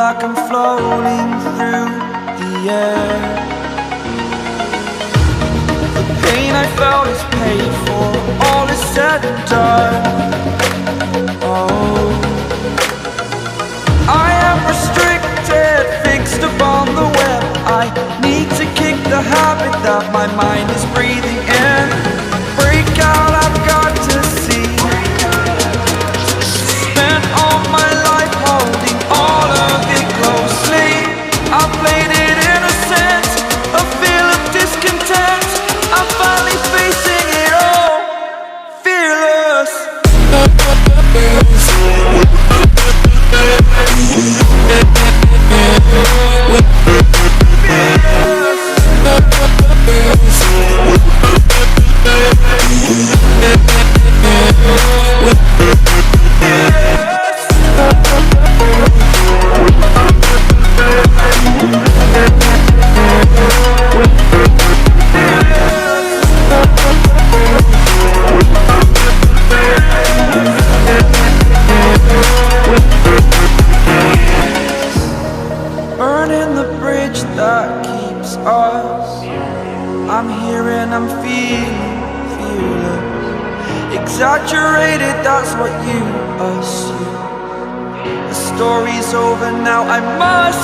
like I'm floating through the air. The pain I felt is paid for, all is said and done. Oh, I am restricted, fixed upon the web. I need to kick the habit that my mind is breathing in. Break out, I've got to see. Spent all my life holding all of it closely. I played it innocent, a feel of discontent. I'm finally facing it all, fearless. Burning the bridge that keeps us. I'm here and I'm feeling fearless. Exaggerated, that's what you assume. The story's over now, I must